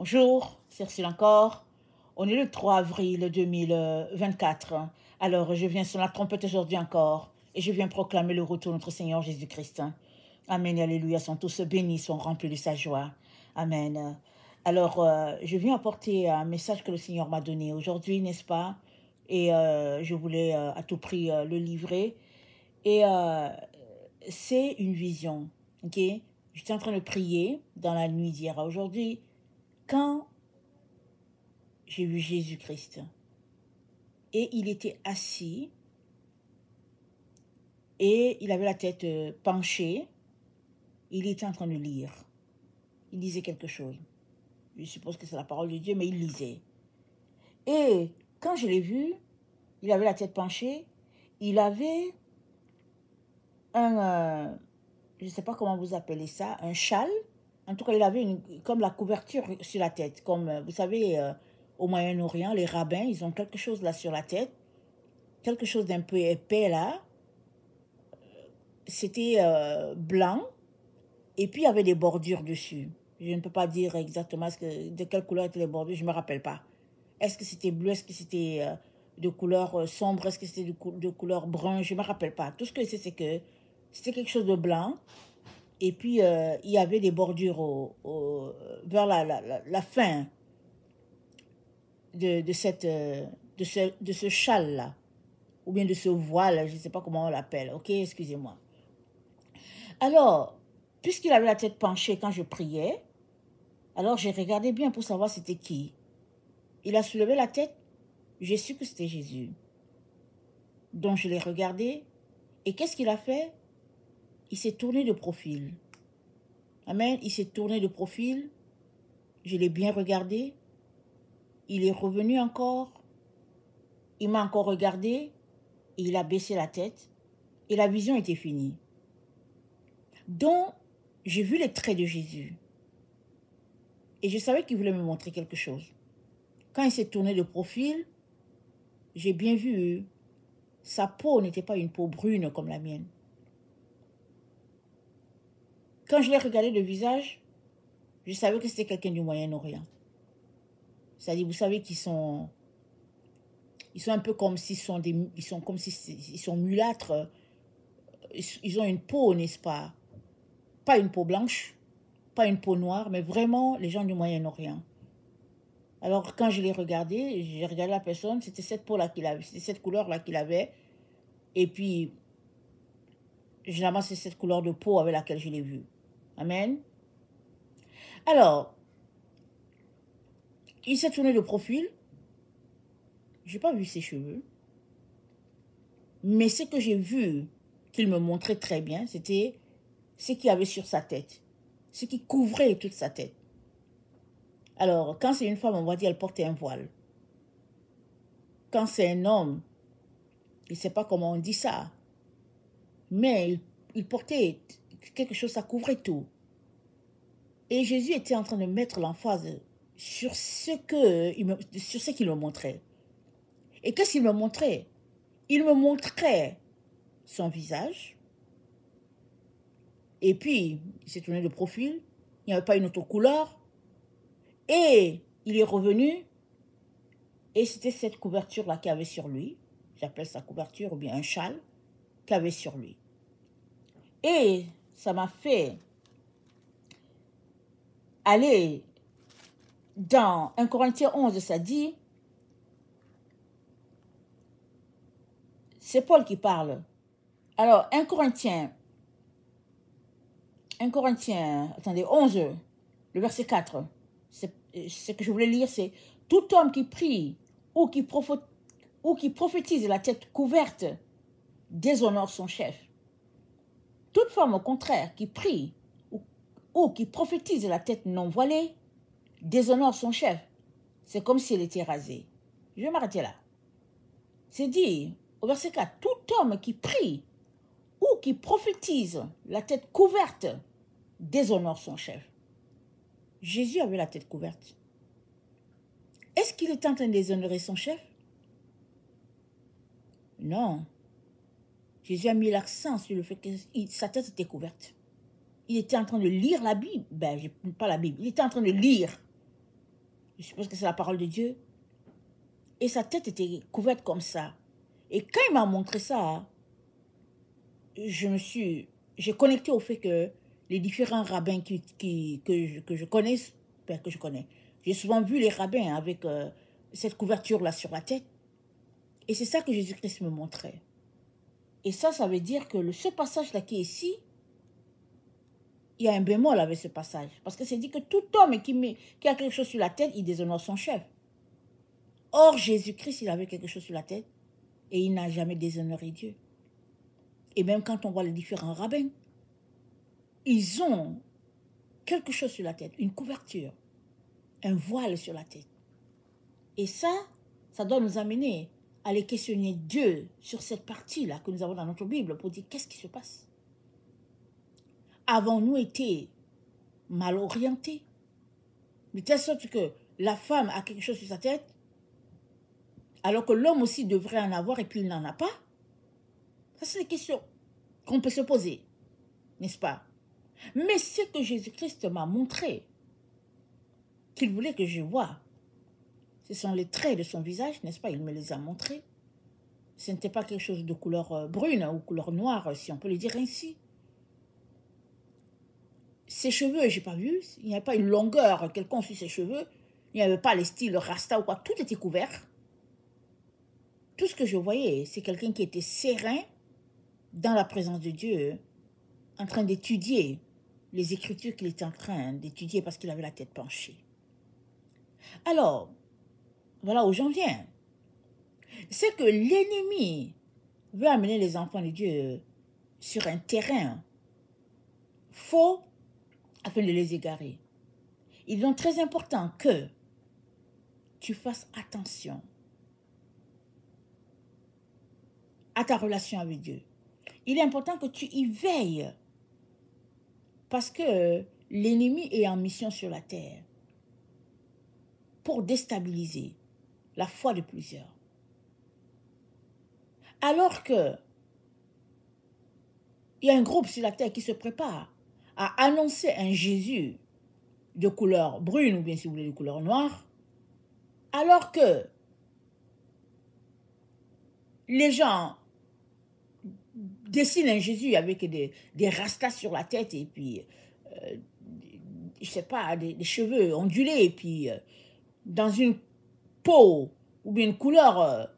Bonjour, c'est Ursule encore. On est le 3 avril 2024. Alors, je viens sur la trompette aujourd'hui encore et je viens proclamer le retour de notre Seigneur Jésus-Christ. Amen et alléluia, sont tous bénis, sont remplis de sa joie. Amen. Alors, je viens apporter un message que le Seigneur m'a donné aujourd'hui, n'est-ce pas? Et je voulais à tout prix le livrer. Et c'est une vision, ok? J'étais en train de prier dans la nuit d'hier à aujourd'hui. Quand j'ai vu Jésus-Christ, et il était assis, et il avait la tête penchée, il était en train de lire. Il lisait quelque chose. Je suppose que c'est la parole de Dieu, mais il lisait. Et quand je l'ai vu, il avait la tête penchée, il avait un, je ne sais pas comment vous appelez ça, un châle. En tout cas, il avait comme la couverture sur la tête. Comme, vous savez, au Moyen-Orient, les rabbins, ils ont quelque chose là sur la tête. Quelque chose d'un peu épais là. C'était blanc. Et puis, il y avait des bordures dessus. Je ne peux pas dire exactement de quelle couleur étaient les bordures, je ne me rappelle pas. Est-ce que c'était bleu, est-ce que c'était de couleur sombre, est-ce que c'était de couleur brun, je ne me rappelle pas. Tout ce que je sais, c'est que c'était quelque chose de blanc. Et puis, il y avait des bordures vers la fin de ce châle-là. Ou bien de ce voile, je ne sais pas comment on l'appelle. Ok, excusez-moi. Alors, puisqu'il avait la tête penchée quand je priais, alors j'ai regardé bien pour savoir c'était qui. Il a soulevé la tête, j'ai su que c'était Jésus. Donc je l'ai regardé, et qu'est-ce qu'il a fait? Il s'est tourné de profil. Amen, il s'est tourné de profil, je l'ai bien regardé, il est revenu encore, il m'a encore regardé, et il a baissé la tête, et la vision était finie. Donc, j'ai vu les traits de Jésus. Et je savais qu'il voulait me montrer quelque chose. Quand il s'est tourné de profil, j'ai bien vu, sa peau n'était pas une peau brune comme la mienne. Quand je l'ai regardé de visage, je savais que c'était quelqu'un du Moyen-Orient. C'est-à-dire, vous savez qu'ils sont un peu comme s'ils sont comme s'ils sont mulâtres. Ils ont une peau, n'est-ce pas? Pas une peau blanche, pas une peau noire, mais vraiment les gens du Moyen-Orient. Alors, quand je l'ai regardé, j'ai regardé la personne, c'était cette peau-là qu'il avait, c'était cette couleur-là qu'il avait. Et puis, généralement, c'est cette couleur de peau avec laquelle je l'ai vu. Amen. Alors, il s'est tourné de profil. Je n'ai pas vu ses cheveux. Mais ce que j'ai vu qu'il me montrait très bien, c'était ce qu'il y avait sur sa tête. Ce qui couvrait toute sa tête. Alors, quand c'est une femme, on va dire qu'elle portait un voile. Quand c'est un homme, je ne sais pas comment on dit ça, mais il portait quelque chose, ça couvrait tout. Et Jésus était en train de mettre l'emphase sur ce qu'il me montrait. Et qu'est-ce qu'il me montrait? Il me montrait son visage. Et puis, il s'est tourné de profil. Il n'y avait pas une autre couleur. Et il est revenu. Et c'était cette couverture-là qu'il avait sur lui. J'appelle ça couverture ou bien un châle qu'il avait sur lui. Et ça m'a fait aller dans 1 Corinthiens 11, ça dit, c'est Paul qui parle. Alors, 1 Corinthiens, attendez, 11, le verset 4, ce que je voulais lire, c'est « Tout homme qui prie ou qui prophétise la tête couverte déshonore son chef. Toute femme, au contraire, qui prie ou qui prophétise la tête non voilée déshonore son chef. C'est comme si elle était rasée. » Je vais m'arrêter là. C'est dit, au verset 4, « Tout homme qui prie ou qui prophétise la tête couverte déshonore son chef. » Jésus avait la tête couverte. Est-ce qu'il était en train de déshonorer son chef? Non. Jésus a mis l'accent sur le fait que sa tête était couverte. Il était en train de lire la Bible. Pas la Bible. Il était en train de lire. Je suppose que c'est la parole de Dieu. Et sa tête était couverte comme ça. Et quand il m'a montré ça, j'ai connecté au fait que les différents rabbins que je connais, j'ai souvent vu les rabbins avec cette couverture-là sur la tête. Et c'est ça que Jésus-Christ me montrait. Et ça veut dire que ce passage-là qui est ici, il y a un bémol avec ce passage. Parce que c'est dit que tout homme qui a quelque chose sur la tête, il déshonore son chef. Or, Jésus-Christ, il avait quelque chose sur la tête et il n'a jamais déshonoré Dieu. Et même quand on voit les différents rabbins, ils ont quelque chose sur la tête, une couverture, un voile sur la tête. Et ça doit nous amener à aller questionner Dieu sur cette partie-là que nous avons dans notre Bible pour dire qu'est-ce qui se passe. Avons-nous été mal orientés? De telle sorte que la femme a quelque chose sur sa tête, alors que l'homme aussi devrait en avoir et puis il n'en a pas? Ça, c'est des questions qu'on peut se poser, n'est-ce pas? Mais ce que Jésus-Christ m'a montré, qu'il voulait que je voie, ce sont les traits de son visage, n'est-ce pas? Il me les a montrés. Ce n'était pas quelque chose de couleur brune ou couleur noire, si on peut le dire ainsi. Ses cheveux, je n'ai pas vu. Il n'y avait pas une longueur quelconque sur ses cheveux. Il n'y avait pas les styles rasta ou quoi. Tout était couvert. Tout ce que je voyais, c'est quelqu'un qui était serein dans la présence de Dieu, en train d'étudier les Écritures qu'il était en train d'étudier parce qu'il avait la tête penchée. Alors, voilà où j'en viens. C'est que l'ennemi veut amener les enfants de Dieu sur un terrain faux afin de les égarer. Il est donc très important que tu fasses attention à ta relation avec Dieu. Il est important que tu y veilles parce que l'ennemi est en mission sur la terre pour déstabiliser la foi de plusieurs. Alors que il y a un groupe sur la terre qui se prépare à annoncer un Jésus de couleur brune ou bien si vous voulez de couleur noire, alors que les gens dessinent un Jésus avec des rastas sur la tête et puis, je sais pas, des cheveux ondulés et puis dans une peau ou bien une couleur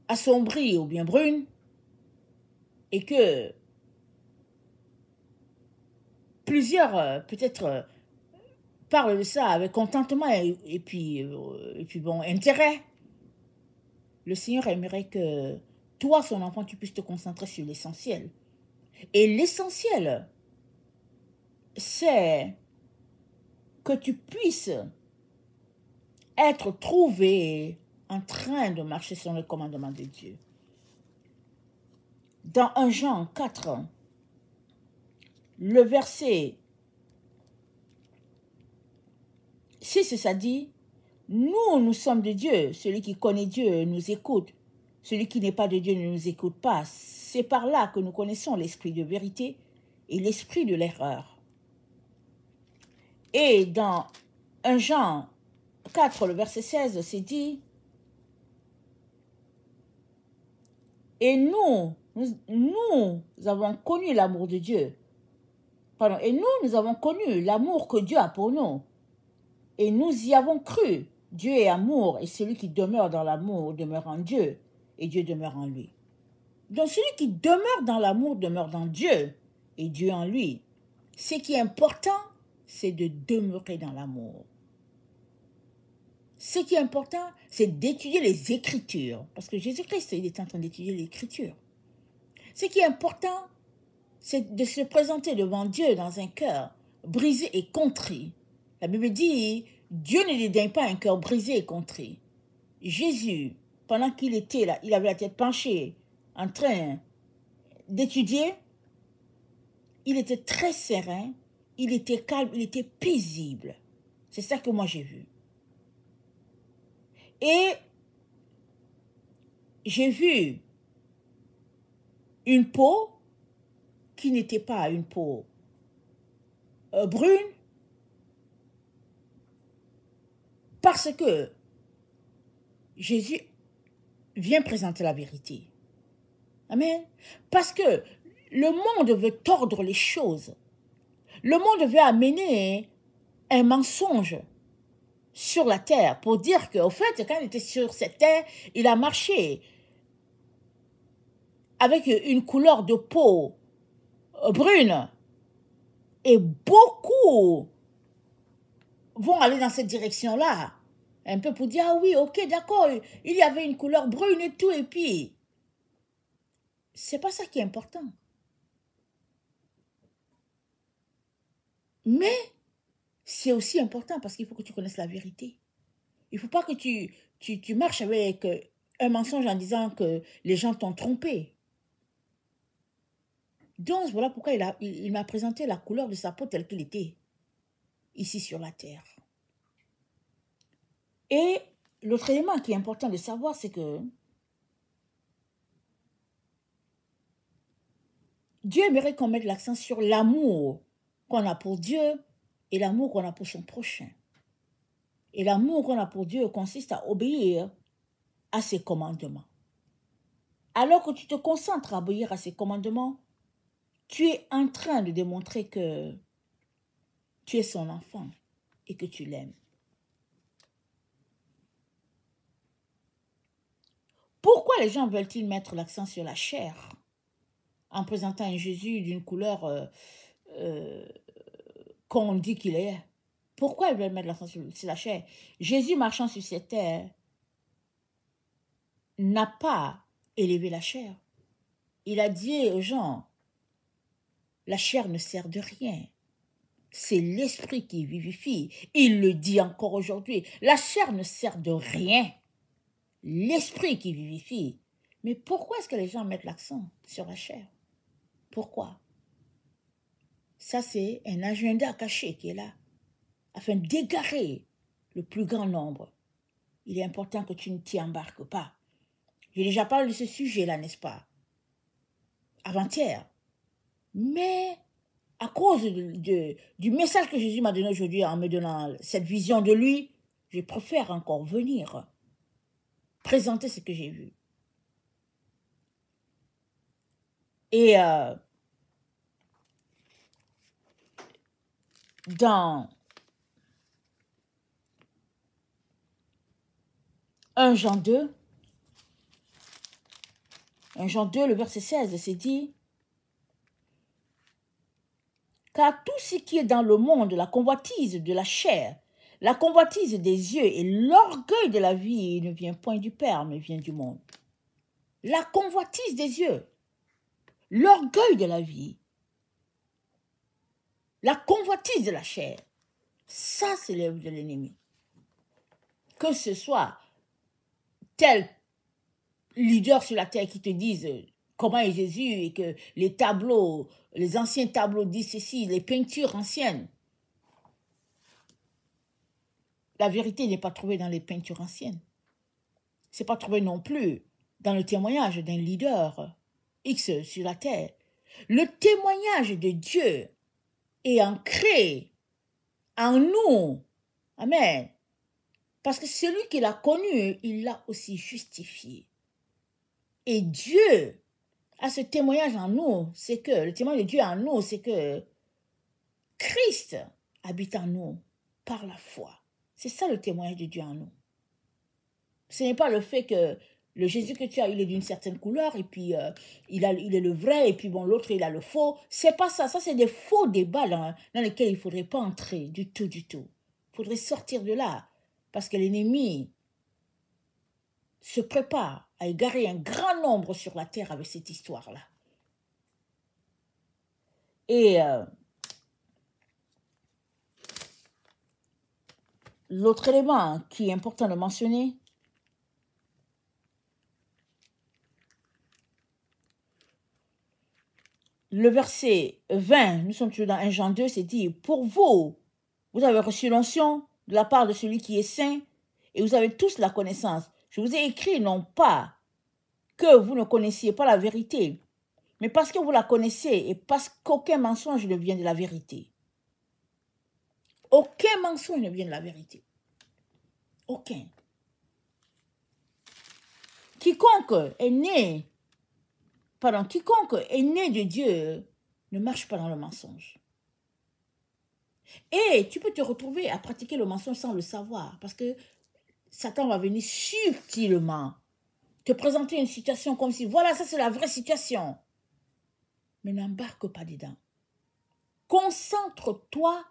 assombrie ou bien brune, et que plusieurs peut-être parlent de ça avec contentement et puis bon, intérêt. Le Seigneur aimerait que toi, son enfant, tu puisses te concentrer sur l'essentiel. Et l'essentiel, c'est que tu puisses être trouvé en train de marcher sur le commandement de Dieu. Dans 1 Jean 4, le verset 6, ça dit, « Nous sommes de Dieu. Celui qui connaît Dieu nous écoute. Celui qui n'est pas de Dieu ne nous écoute pas. C'est par là que nous connaissons l'esprit de vérité et l'esprit de l'erreur. » Et dans 1 Jean 4, le verset 16, c'est dit, « Et nous avons connu l'amour de Dieu. » Pardon, « Et nous avons connu l'amour que Dieu a pour nous. Et nous y avons cru. Dieu est amour, et celui qui demeure dans l'amour demeure en Dieu, et Dieu demeure en lui. » Donc celui qui demeure dans l'amour demeure dans Dieu, et Dieu en lui. Ce qui est important, c'est de demeurer dans l'amour. Ce qui est important, c'est d'étudier les Écritures, parce que Jésus-Christ, il est en train d'étudier l'Écriture. Ce qui est important, c'est de se présenter devant Dieu dans un cœur brisé et contrit. La Bible dit, Dieu ne dédaigne pas un cœur brisé et contrit. Jésus, pendant qu'il était là, il avait la tête penchée, en train d'étudier, il était très serein, il était calme, il était paisible. C'est ça que moi j'ai vu. Et j'ai vu une peau qui n'était pas une peau brune, Parce que Jésus vient présenter la vérité. Amen. Parce que le monde veut tordre les choses. Le monde veut amener un mensonge sur la terre pour dire qu'au fait, quand il était sur cette terre, il a marché avec une couleur de peau brune. Et beaucoup vont aller dans cette direction-là. Un peu pour dire, ah oui, ok, d'accord, il y avait une couleur brune et tout, et puis, c'est pas ça qui est important. Mais, c'est aussi important parce qu'il faut que tu connaisses la vérité. Il ne faut pas que tu marches avec un mensonge en disant que les gens t'ont trompé. Donc, voilà pourquoi il m'a présenté la couleur de sa peau telle qu'il était, ici sur la terre. Et l'autre élément qui est important de savoir, c'est que Dieu aimerait qu'on mette l'accent sur l'amour qu'on a pour Dieu et l'amour qu'on a pour son prochain. Et l'amour qu'on a pour Dieu consiste à obéir à ses commandements. Alors que tu te concentres à obéir à ses commandements, tu es en train de démontrer que tu es son enfant et que tu l'aimes. Pourquoi les gens veulent-ils mettre l'accent sur la chair en présentant un Jésus d'une couleur qu'on dit qu'il est? Pourquoi ils veulent mettre l'accent sur la chair? Jésus marchant sur cette terre n'a pas élevé la chair. Il a dit aux gens, la chair ne sert de rien. C'est l'esprit qui vivifie. Il le dit encore aujourd'hui. La chair ne sert de rien. L'esprit qui vivifie. Mais pourquoi est-ce que les gens mettent l'accent sur la chair? Pourquoi? Ça, c'est un agenda caché qui est là, afin d'égarer le plus grand nombre. Il est important que tu ne t'y embarques pas. J'ai déjà parlé de ce sujet-là, n'est-ce pas? Avant-hier. Mais à cause du message que Jésus m'a donné aujourd'hui en me donnant cette vision de lui, je préfère encore venir présenter ce que j'ai vu. Et dans 1 Jean 2, le verset 16, c'est dit, car tout ce qui est dans le monde, la convoitise de la chair, la convoitise des yeux et l'orgueil de la vie ne vient point du Père, mais vient du monde. La convoitise des yeux, l'orgueil de la vie, la convoitise de la chair, ça c'est l'œuvre de l'ennemi. Que ce soit tel leader sur la terre qui te disent comment est Jésus et que les tableaux, les anciens tableaux disent ceci, les peintures anciennes. La vérité n'est pas trouvée dans les peintures anciennes. Ce n'est pas trouvé non plus dans le témoignage d'un leader X sur la terre. Le témoignage de Dieu est ancré en nous. Amen. Parce que celui qui l'a connu, il l'a aussi justifié. Et Dieu a ce témoignage en nous, c'est que, le témoignage de Dieu en nous, c'est que Christ habite en nous par la foi. C'est ça le témoignage de Dieu en nous. Ce n'est pas le fait que le Jésus que tu as, il est d'une certaine couleur, et puis il est le vrai, et puis bon, l'autre, il a le faux. C'est pas ça. Ça, c'est des faux débats dans lesquels il ne faudrait pas entrer du tout, du tout. Il faudrait sortir de là. Parce que l'ennemi se prépare à égarer un grand nombre sur la terre avec cette histoire-là. Et l'autre élément qui est important de mentionner, le verset 20, nous sommes toujours dans 1 Jean 2, c'est dit, pour vous, vous avez reçu l'onction de la part de celui qui est saint, et vous avez tous la connaissance. Je vous ai écrit non pas que vous ne connaissiez pas la vérité, mais parce que vous la connaissez et parce qu'aucun mensonge ne vient de la vérité. Aucun mensonge ne vient de la vérité. Aucun. Quiconque est né de Dieu ne marche pas dans le mensonge. Et tu peux te retrouver à pratiquer le mensonge sans le savoir, parce que Satan va venir subtilement te présenter une situation comme si, voilà, ça c'est la vraie situation. Mais n'embarque pas dedans. Concentre-toi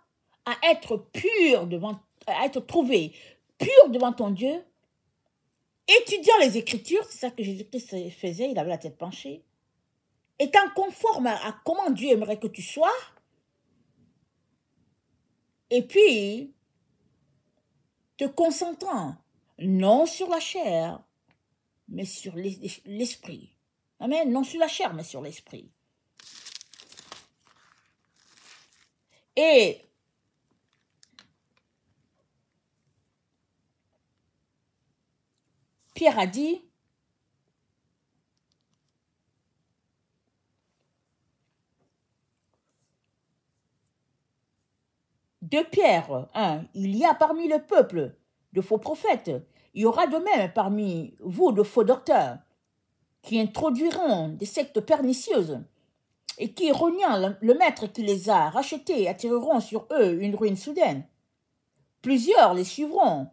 à être pur à être trouvé pur devant ton Dieu, étudiant les Écritures, c'est ça que Jésus-Christ faisait, il avait la tête penchée, étant conforme à comment Dieu aimerait que tu sois, et puis te concentrant non sur la chair, mais sur l'esprit. Amen. Non sur la chair, mais sur l'esprit. Et Pierre a dit, de Pierre 1, il y a parmi le peuple de faux prophètes, il y aura de même parmi vous de faux docteurs qui introduiront des sectes pernicieuses et qui, reniant le maître qui les a rachetés, attireront sur eux une ruine soudaine. Plusieurs les suivront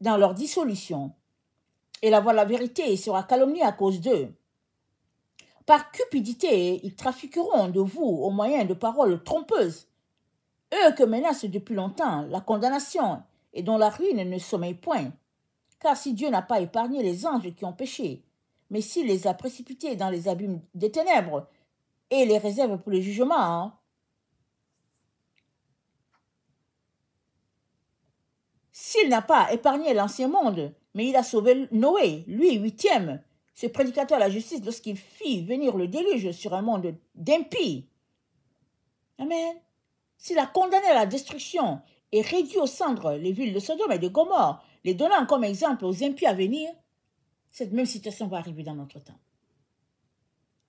dans leur dissolution, et la vérité sera calomniée à cause d'eux. Par cupidité, ils trafiqueront de vous au moyen de paroles trompeuses, eux que menace depuis longtemps la condamnation et dont la ruine ne sommeille point. Car si Dieu n'a pas épargné les anges qui ont péché, mais s'il les a précipités dans les abîmes des ténèbres et les réserve pour le jugement, s'il n'a pas épargné l'ancien monde, mais il a sauvé Noé, lui, 8e, ce prédicateur de la justice, lorsqu'il fit venir le déluge sur un monde d'impies. Amen. S'il a condamné à la destruction et réduit aux cendres les villes de Sodome et de Gomorrhe, les donnant comme exemple aux impies à venir, cette même situation va arriver dans notre temps.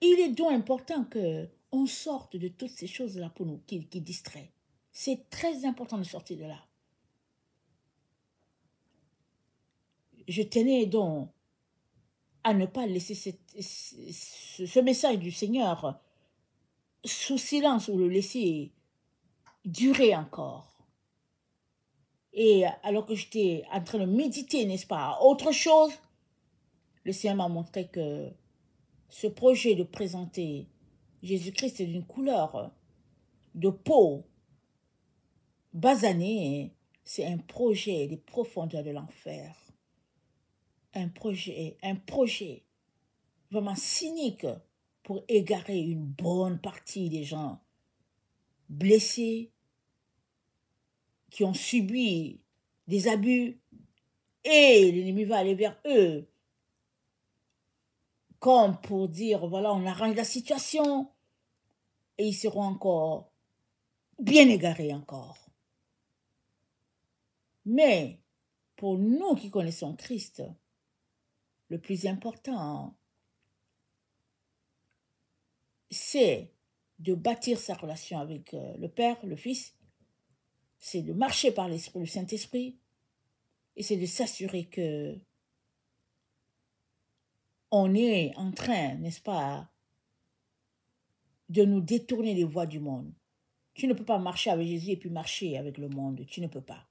Il est donc important qu'on sorte de toutes ces choses-là pour nous, qui distraient. C'est très important de sortir de là. Je tenais donc à ne pas laisser ce message du Seigneur sous silence ou le laisser durer encore. Et alors que j'étais en train de méditer, n'est-ce pas, à autre chose, le Seigneur m'a montré que ce projet de présenter Jésus-Christ d'une couleur de peau basanée, c'est un projet des profondeurs de l'enfer. Un projet vraiment cynique pour égarer une bonne partie des gens blessés, qui ont subi des abus, et l'ennemi va aller vers eux comme pour dire, voilà, on arrange la situation, et ils seront encore bien égarés encore. Mais pour nous qui connaissons Christ, le plus important, c'est de bâtir sa relation avec le Père, le Fils, c'est de marcher par l'Esprit, le Saint-Esprit, et c'est de s'assurer que on est en train, n'est-ce pas, de nous détourner des voies du monde. Tu ne peux pas marcher avec Jésus et puis marcher avec le monde, tu ne peux pas.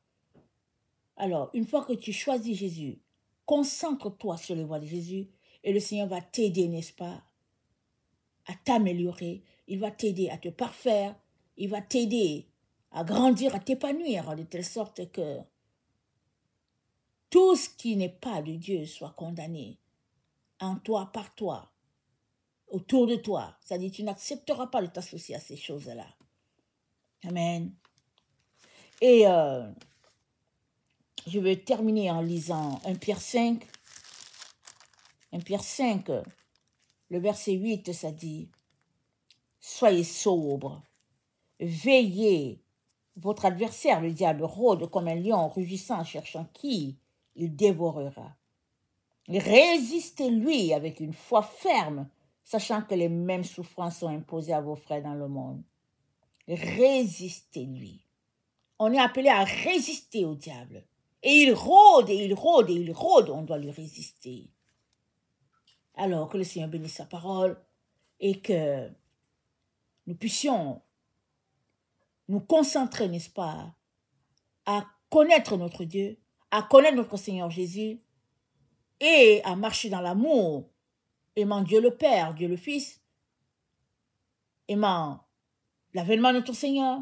Alors, une fois que tu choisis Jésus, concentre-toi sur les voies de Jésus et le Seigneur va t'aider, n'est-ce pas, à t'améliorer, il va t'aider à te parfaire, il va t'aider à grandir, à t'épanouir, de telle sorte que tout ce qui n'est pas de Dieu soit condamné en toi, par toi, autour de toi. C'est-à-dire tu n'accepteras pas de t'associer à ces choses-là. Amen. Et je vais terminer en lisant 1 Pierre 5. 1 Pierre 5, le verset 8, ça dit « Soyez sobres, veillez, votre adversaire, le diable, rôde comme un lion rugissant, cherchant qui il dévorera. Résistez-lui avec une foi ferme, sachant que les mêmes souffrances sont imposées à vos frères dans le monde. Résistez-lui. » On est appelé à résister au diable. Et il rôde, et il rôde, et il rôde. On doit lui résister. Alors que le Seigneur bénisse sa parole et que nous puissions nous concentrer, n'est-ce pas, à connaître notre Dieu, à connaître notre Seigneur Jésus et à marcher dans l'amour, aimant Dieu le Père, Dieu le Fils, aimant l'avènement de notre Seigneur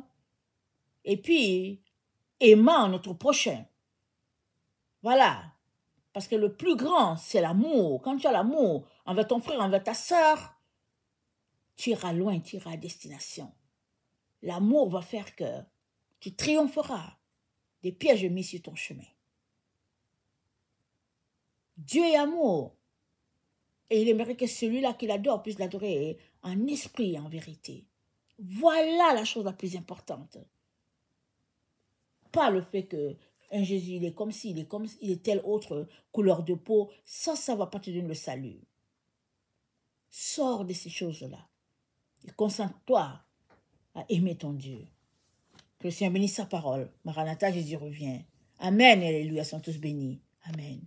et puis aimant notre prochain. Voilà. Parce que le plus grand, c'est l'amour. Quand tu as l'amour envers ton frère, envers ta sœur, tu iras loin, tu iras à destination. L'amour va faire que tu triompheras des pièges mis sur ton chemin. Dieu est amour. Et il aimerait que celui-là qui l'adore puisse l'adorer en esprit et en vérité. Voilà la chose la plus importante. Pas le fait que un Jésus, il est comme s'il est comme il est telle autre couleur de peau. Ça ne va pas te donner le salut. Sors de ces choses-là. Et concentre-toi à aimer ton Dieu. Que le Seigneur bénisse sa parole. Maranatha, Jésus revient. Amen, alléluia, sont tous bénis. Amen.